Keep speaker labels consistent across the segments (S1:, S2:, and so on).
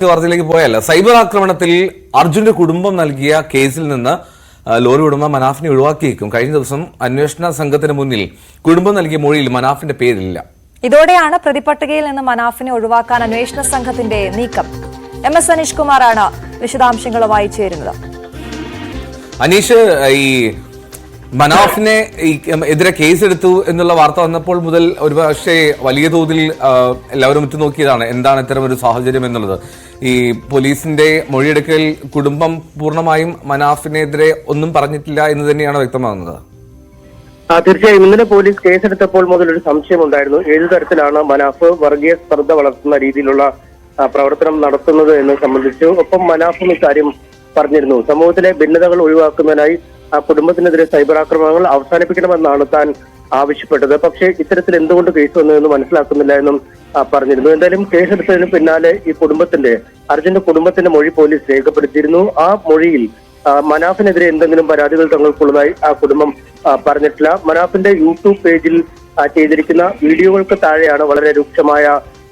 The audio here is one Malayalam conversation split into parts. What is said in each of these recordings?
S1: വാർത്തയിലേക്ക് പോയല്ല. സൈബർ ആക്രമണത്തിൽ അർജുന്റെ കുടുംബം നൽകിയ കേസിൽ നിന്ന് ലോറി ഉടമ മനാഫിനെ ഒഴിവാക്കിയേക്കും. കഴിഞ്ഞ ദിവസം അന്വേഷണ സംഘത്തിന് മുന്നിൽ കുടുംബം നൽകിയ മൊഴിയിൽ മനാഫിന്റെ പേരില്ല.
S2: ഇതോടെയാണ് പ്രതിപട്ടികയിൽ നിന്ന് മനാഫിനെ ഒഴിവാക്കാൻ അന്വേഷണ സംഘത്തിന്റെ നീക്കം. MS അനീഷ് കുമാറാണ് വിശദാംശങ്ങളുമായി ചേരുന്നത്.
S1: അനീഷ്, ഈ മനാഫിനെ എതിരെ കേസെടുത്തു എന്നുള്ള വാർത്ത വന്നപ്പോൾ മുതൽ ഒരുപക്ഷെ വലിയ തോതിൽ എല്ലാവരും ഉറ്റുനോക്കിയതാണ് എന്താണ് ഇത്തരം ഒരു സാഹചര്യം എന്നുള്ളത്. ഈ പോലീസിന്റെ മൊഴിയെടുക്കൽ കുടുംബം പൂർണ്ണമായും മനാഫിനെതിരെ ഒന്നും പറഞ്ഞിട്ടില്ല എന്ന് തന്നെയാണ് വ്യക്തമാകുന്നത്.
S3: തീർച്ചയായും ഇന്നലെ പോലീസ് കേസെടുത്തപ്പോൾ മുതൽ ഒരു സംശയമുണ്ടായിരുന്നു. ഏതു തരത്തിലാണ് മനാഫ് വർഗീയ സ്പർദ്ധ വളർത്തുന്ന രീതിയിലുള്ള പ്രവർത്തനം നടത്തുന്നത് എന്ന് സംബന്ധിച്ചു. ഒപ്പം മനാഫും ഇക്കാര്യം പറഞ്ഞിരുന്നു. സമൂഹത്തിലെ ഭിന്നതകൾ ഒഴിവാക്കുന്നതിനായി കുടുംബത്തിനെതിരെ സൈബർ ആക്രമണങ്ങൾ അവസാനിപ്പിക്കണമെന്നാണ് താൻ ആവശ്യപ്പെട്ടത്. പക്ഷേ ഇത്തരത്തിൽ എന്തുകൊണ്ട് കേസ് വന്നു എന്ന് മനസ്സിലാക്കുന്നില്ല എന്നും പറഞ്ഞിരുന്നു. എന്തായാലും കേസെടുത്തതിന് പിന്നാലെ ഈ അർജുന്റെ കുടുംബത്തിന്റെ മൊഴി പോലീസ് രേഖപ്പെടുത്തിയിരുന്നു. ആ മൊഴിയിൽ മനാഫിനെതിരെ എന്തെങ്കിലും പരാതികൾ തങ്ങൾക്കുള്ളതായി ആ കുടുംബം പറഞ്ഞിട്ടില്ല. മനാഫിന്റെ യൂട്യൂബ് പേജിൽ ചെയ്തിരിക്കുന്ന വീഡിയോകൾക്ക് താഴെയാണ് വളരെ രൂക്ഷമായ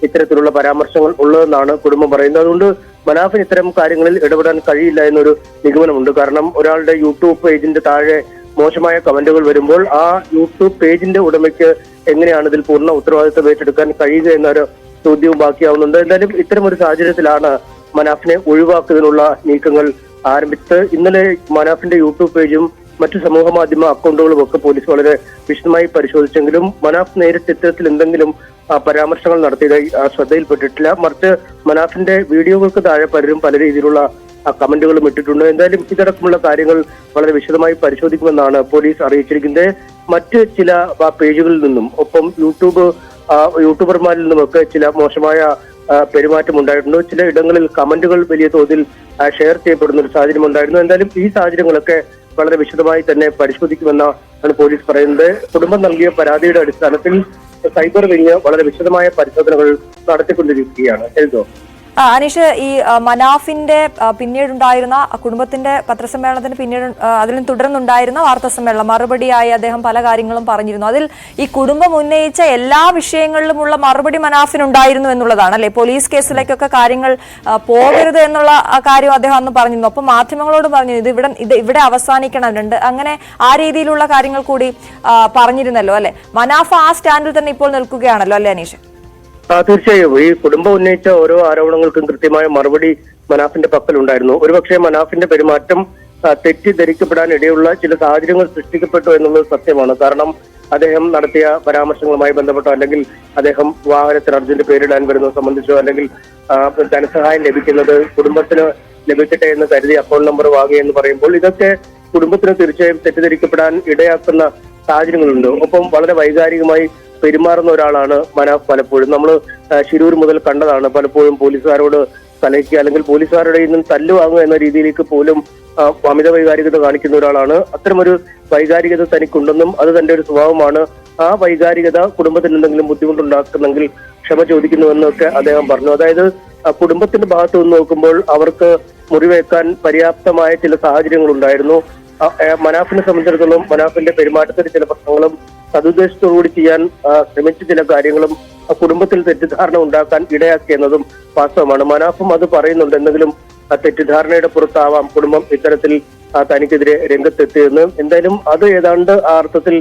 S3: ഇത്തരത്തിലുള്ള പരാമർശങ്ങൾ ഉള്ളതെന്നാണ് കുടുംബം പറയുന്നത്. അതുകൊണ്ട് മനാഫിന് ഇത്തരം കാര്യങ്ങളിൽ ഇടപെടാൻ കഴിയില്ല എന്നൊരു നിഗമനമുണ്ട്. കാരണം ഒരാളുടെ യൂട്യൂബ് പേജിന്റെ താഴെ മോശമായ കമന്റുകൾ വരുമ്പോൾ ആ യൂട്യൂബ് പേജിന്റെ ഉടമയ്ക്ക് എങ്ങനെയാണ് ഇതിൽ പൂർണ്ണ ഉത്തരവാദിത്വം ഏറ്റെടുക്കാൻ കഴിയുക എന്നൊരു ചോദ്യവും ബാക്കിയാവുന്നുണ്ട്. എന്തായാലും ഇത്തരം ഒരു സാഹചര്യത്തിലാണ് മനാഫിനെ ഒഴിവാക്കുന്നതിനുള്ള നീക്കങ്ങൾ ആരംഭിച്ചത്. ഇന്നലെ മനാഫിന്റെ യൂട്യൂബ് പേജും മറ്റു സമൂഹ മാധ്യമ അക്കൗണ്ടുകളും ഒക്കെ പോലീസ് വളരെ വിശദമായി പരിശോധിച്ചെങ്കിലും മനാഫ് നേരിട്ട് ഇത്തരത്തിൽ എന്തെങ്കിലും പരാമർശങ്ങൾ നടത്തിയതായി ശ്രദ്ധയിൽപ്പെട്ടിട്ടില്ല. മറിച്ച് മനാഫിന്റെ വീഡിയോകൾക്ക് താഴെ പലരും പല രീതിയിലുള്ള കമന്റുകളും ഇട്ടിട്ടുണ്ട്. എന്തായാലും ഇതടക്കമുള്ള കാര്യങ്ങൾ വളരെ വിശദമായി പരിശോധിക്കുമെന്നാണ് പോലീസ് അറിയിച്ചിരിക്കുന്നത്. മറ്റ് ചില പേജുകളിൽ നിന്നും ഒപ്പം യൂട്യൂബർമാരിൽ നിന്നുമൊക്കെ ചില മോശമായ പെരുമാറ്റം ഉണ്ടായിട്ടുണ്ട്. ചില ഇടങ്ങളിൽ കമന്റുകൾ വലിയ തോതിൽ ഷെയർ ചെയ്യപ്പെടുന്ന ഒരു സാഹചര്യം ഉണ്ടായിരുന്നു. എന്തായാലും ഈ സാഹചര്യങ്ങളൊക്കെ വളരെ വിശദമായി തന്നെ പരിശോധിക്കുമെന്നാണ് പോലീസ് പറയുന്നത്. കുടുംബം നൽകിയ പരാതിയുടെ അടിസ്ഥാനത്തിൽ സൈബർ വിങ് വളരെ വിശദമായ പരിശോധനകൾ നടത്തിക്കൊണ്ടിരിക്കുകയാണ്. എഴുതോ
S2: അനീഷ്, ഈ മനാഫിന്റെ പിന്നീടുണ്ടായിരുന്ന കുടുംബത്തിന്റെ പത്രസമ്മേളനത്തിന് പിന്നീട് അതിലും തുടർന്നുണ്ടായിരുന്ന വാർത്താ സമ്മേളനം മറുപടിയായി അദ്ദേഹം പല കാര്യങ്ങളും പറഞ്ഞിരുന്നു. അതിൽ ഈ കുടുംബം ഉന്നയിച്ച എല്ലാ വിഷയങ്ങളിലുമുള്ള മറുപടി മനാഫിനുണ്ടായിരുന്നു എന്നുള്ളതാണ് അല്ലെ. പോലീസ് കേസിലേക്കൊക്കെ കാര്യങ്ങൾ പോകരുത് എന്നുള്ള കാര്യം അദ്ദേഹം അന്ന് പറഞ്ഞിരുന്നു. ഒപ്പം മാധ്യമങ്ങളോട് പറഞ്ഞു ഇത് ഇവിടെ അവസാനിക്കണം അങ്ങനെ ആ രീതിയിലുള്ള കാര്യങ്ങൾ കൂടി പറഞ്ഞിരുന്നല്ലോ അല്ലെ. മനാഫ് ആ സ്റ്റാൻഡിൽ തന്നെ ഇപ്പോൾ നിൽക്കുകയാണല്ലോ അല്ലെ അനീഷ്?
S3: തീർച്ചയായും ഈ കുടുംബം ഉന്നയിച്ച ഓരോ ആരോപണങ്ങൾക്കും കൃത്യമായ മറുപടി മനാഫിന്റെ പക്കലുണ്ടായിരുന്നു. ഒരുപക്ഷെ മനാഫിന്റെ പെരുമാറ്റം തെറ്റിദ്ധരിക്കപ്പെടാൻ ഇടയുള്ള ചില സാഹചര്യങ്ങൾ സൃഷ്ടിക്കപ്പെട്ടു എന്നുള്ളത് സത്യമാണ്. കാരണം അദ്ദേഹം നടത്തിയ പരാമർശങ്ങളുമായി ബന്ധപ്പെട്ടോ അല്ലെങ്കിൽ അദ്ദേഹം വാഹനത്തിന് അർജുന്റെ പേരിടാൻ വരുന്നത് സംബന്ധിച്ചോ അല്ലെങ്കിൽ ധനസഹായം ലഭിക്കുന്നത് കുടുംബത്തിന് ലഭിക്കട്ടെ എന്ന് കരുതി അക്കൗണ്ട് നമ്പർ വാങ്ങുകയെന്ന് പറയുമ്പോൾ ഇതൊക്കെ കുടുംബത്തിന് തീർച്ചയായും തെറ്റിദ്ധരിക്കപ്പെടാൻ ഇടയാക്കുന്ന സാഹചര്യങ്ങളുണ്ട്. ഒപ്പം വളരെ വൈകാരികമായി പെരുമാറുന്ന ഒരാളാണ് മനാഫ്. പലപ്പോഴും നമ്മൾ ശിരൂർ മുതൽ കണ്ടതാണ്. പലപ്പോഴും പോലീസുകാരോട് കലഹിക്കുക അല്ലെങ്കിൽ പോലീസുകാരുടെ നിന്നും തല്ലു വാങ്ങുക എന്ന രീതിയിലേക്ക് പോലും അമിത വൈകാരികത കാണിക്കുന്ന ഒരാളാണ്. അത്തരമൊരു വൈകാരികത തനിക്കുണ്ടെന്നും അത് തന്റെ ഒരു സ്വഭാവമാണ്. ആ വൈകാരികത കുടുംബത്തിന് എന്തെങ്കിലും ബുദ്ധിമുട്ടുണ്ടാക്കുന്നെങ്കിൽ ക്ഷമ ചോദിക്കുന്നുവെന്നൊക്കെ അദ്ദേഹം പറഞ്ഞു. അതായത് കുടുംബത്തിന്റെ ഭാഗത്ത് നിന്ന് നോക്കുമ്പോൾ അവർക്ക് മുറിവേക്കാൻ പര്യാപ്തമായ ചില സാഹചര്യങ്ങൾ ഉണ്ടായിരുന്നു. മനാഫിനെ സംബന്ധിച്ചിടത്തോളം മനാഫിന്റെ പെരുമാറ്റത്തിന് ചില പ്രശ്നങ്ങളും സതുദ്ദേശത്തോടുകൂടി ചെയ്യാൻ ശ്രമിച്ച ചില കാര്യങ്ങളും കുടുംബത്തിൽ തെറ്റിദ്ധാരണ ഉണ്ടാക്കാൻ ഇടയാക്കിയെന്നതും വാസ്തവമാണ്. മനാഫും അത് പറയുന്നുണ്ട്. എന്തെങ്കിലും തെറ്റിദ്ധാരണയുടെ പുറത്താവാം കുടുംബം ഇത്തരത്തിൽ തനിക്കെതിരെ രംഗത്തെത്തിയെന്ന്. എന്തായാലും അത് ഏതാണ്ട് ആ അർത്ഥത്തിൽ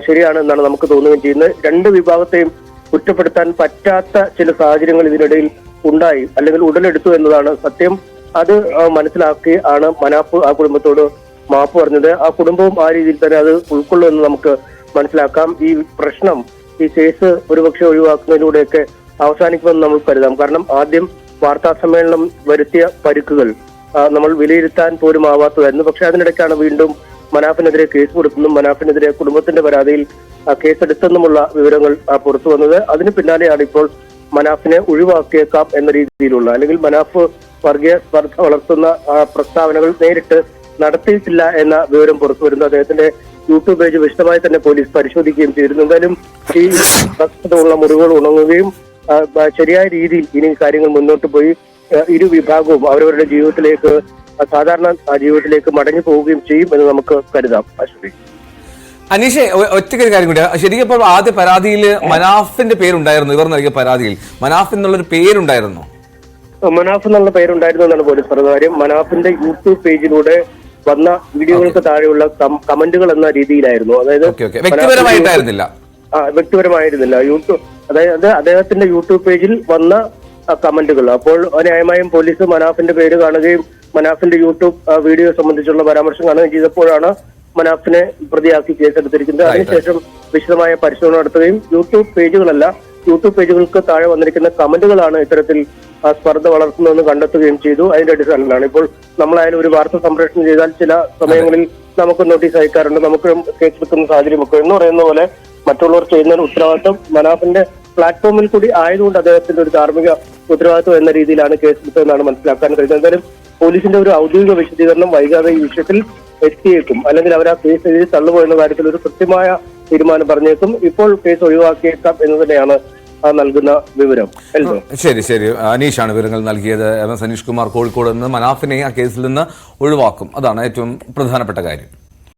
S3: ശരിയാണ് എന്നാണ് നമുക്ക് തോന്നുകയും ചെയ്യുന്നത്. രണ്ട് വിഭാഗത്തെയും കുറ്റപ്പെടുത്താൻ പറ്റാത്ത ചില സാഹചര്യങ്ങൾ ഇതിനിടയിൽ ഉണ്ടായി അല്ലെങ്കിൽ ഉടലെടുത്തു എന്നതാണ് സത്യം. അത് മനസ്സിലാക്കി ആണ് മനാഫ് ആ കുടുംബത്തോട് മാപ്പ് പറഞ്ഞത്. ആ കുടുംബവും ആ രീതിയിൽ തന്നെ അത് ഉൾക്കൊള്ളുമെന്ന് നമുക്ക് മനസ്സിലാക്കാം. ഈ പ്രശ്നം ഈ കേസ് ഒരുപക്ഷെ ഒഴിവാക്കുന്നതിലൂടെയൊക്കെ അവസാനിക്കുമെന്ന് നമ്മൾ കരുതാം. കാരണം ആദ്യം വാർത്താ സമ്മേളനം വരുത്തിയ പരിക്കുകൾ നമ്മൾ വിലയിരുത്താൻ പോലും ആവാത്തതായിരുന്നു. പക്ഷെ അതിനിടയ്ക്കാണ് വീണ്ടും മനാഫിനെതിരെ കേസ് കൊടുത്തെന്നും മനാഫിനെതിരെ കുടുംബത്തിന്റെ പരാതിയിൽ കേസെടുത്തെന്നുമുള്ള വിവരങ്ങൾ പുറത്തു വന്നത്. അതിന് പിന്നാലെയാണ് ഇപ്പോൾ മനാഫിനെ ഒഴിവാക്കിയേക്കാം എന്ന രീതിയിലുള്ള അല്ലെങ്കിൽ മനാഫ് വർഗീയ സ്പർദ്ധ വളർത്തുന്ന പ്രസ്താവനകൾ നേരിട്ട് നടത്തിയിട്ടില്ല എന്ന വിവരം പുറത്തു വരുന്നു. അദ്ദേഹത്തിന്റെ യൂട്യൂബ് പേജ് വിശദമായി തന്നെ പോലീസ് പരിശോധിക്കുകയും ചെയ്തിരുന്നു. എന്തായാലും ഈ പ്രശ്നത്തിലുള്ള മുറിവുകൾ ഉണങ്ങുകയും ശരിയായ രീതിയിൽ ഇനി കാര്യങ്ങൾ മുന്നോട്ട് പോയി ഇരു വിഭാഗവും അവരവരുടെ ജീവിതത്തിലേക്ക് സാധാരണ ജീവിതത്തിലേക്ക് മടങ്ങി പോവുകയും ചെയ്യും എന്ന് നമുക്ക് കരുതാം. അശ്വതി,
S1: അനീഷ്, ഒറ്റയ്ക്കൊരു കാര്യം കൂടി. ശരിക്കും ഇപ്പോൾ ആദ്യ പരാതിയിൽ മനാഫിന്റെ പേരുണ്ടായിരുന്നു. ഇവർ നൽകിയ പരാതിയിൽ മനാഫ് എന്നുള്ളൊരു പേരുണ്ടായിരുന്നു.
S3: മനാഫ് എന്നുള്ള പേരുണ്ടായിരുന്നു എന്നാണ് പോലീസ് പറയുന്ന കാര്യം. മനാഫിന്റെ യൂട്യൂബ് പേജിലൂടെ വന്ന വീഡിയോകൾക്ക് താഴെയുള്ള കമന്റുകൾ എന്ന രീതിയിലായിരുന്നു. അതായത്
S1: വ്യക്തിപരമായിട്ടായിരുന്നില്ല.
S3: വ്യക്തിപരമായിരുന്നില്ല. അതായത് അദ്ദേഹത്തിന്റെ യൂട്യൂബ് പേജിൽ വന്ന കമന്റുകൾ. അപ്പോൾ ന്യായമായും പോലീസ് മനാഫിന്റെ പേര് കാണുകയും മനാഫിന്റെ യൂട്യൂബ് വീഡിയോ സംബന്ധിച്ചുള്ള പരാമർശം കാണുകയും ചെയ്തപ്പോഴാണ് മനാഫിനെ പ്രതിയാക്കി കേസെടുത്തിരിക്കുന്നത്. അതിനുശേഷം വിശദമായ പരിശോധന നടത്തുകയും യൂട്യൂബ് പേജുകൾക്ക് താഴെ വന്നിരിക്കുന്ന കമന്റുകളാണ് ഇത്തരത്തിൽ സ്പർദ്ധ വളർത്തുന്നതെന്ന് കണ്ടെത്തുകയും ചെയ്തു. അതിന്റെ അടിസ്ഥാനത്തിലാണ് ഇപ്പോൾ നമ്മളായാലും ഒരു വാർത്ത സംപ്രേഷണം ചെയ്താൽ ചില സമയങ്ങളിൽ നമുക്ക് നോട്ടീസ് അയക്കാറുണ്ട്, നമുക്ക് കേസെടുക്കുന്ന സാഹചര്യമൊക്കെ. എന്ന് പറയുന്ന പോലെ മറ്റുള്ളവർ ചെയ്യുന്ന ഒരു ഉത്തരവാദിത്വം മനാഫിന്റെ പ്ലാറ്റ്ഫോമിൽ കൂടി ആയതുകൊണ്ട് അദ്ദേഹത്തിന്റെ ഒരു ധാർമ്മിക ഉത്തരവാദിത്വം എന്ന രീതിയിലാണ് കേസെടുത്തതെന്നാണ് മനസ്സിലാക്കാൻ കഴിയുന്നത്. എന്തായാലും പോലീസിന്റെ ഒരു ഔദ്യോഗിക വിശദീകരണം വൈകാതെ ഈ വിഷയത്തിൽ എത്തിയേക്കും, അല്ലെങ്കിൽ അവർ ആ കേസ് എഴുതി തള്ളുപോയെന്ന കാര്യത്തിൽ ഒരു കൃത്യമായ തീരുമാനം പറഞ്ഞേക്കും. ഇപ്പോൾ കേസ് ഒഴിവാക്കിയേക്കാം എന്ന് തന്നെയാണ് നൽകുന്ന വിവരം.
S1: ശരി അനീഷാണ് വിവരങ്ങൾ നൽകിയത്. MS അനീഷ് കുമാർ കോഴിക്കോട് നിന്ന് മനാഫിനെ ആ കേസിൽ നിന്ന് ഒഴിവാക്കും, അതാണ് ഏറ്റവും പ്രധാനപ്പെട്ട കാര്യം.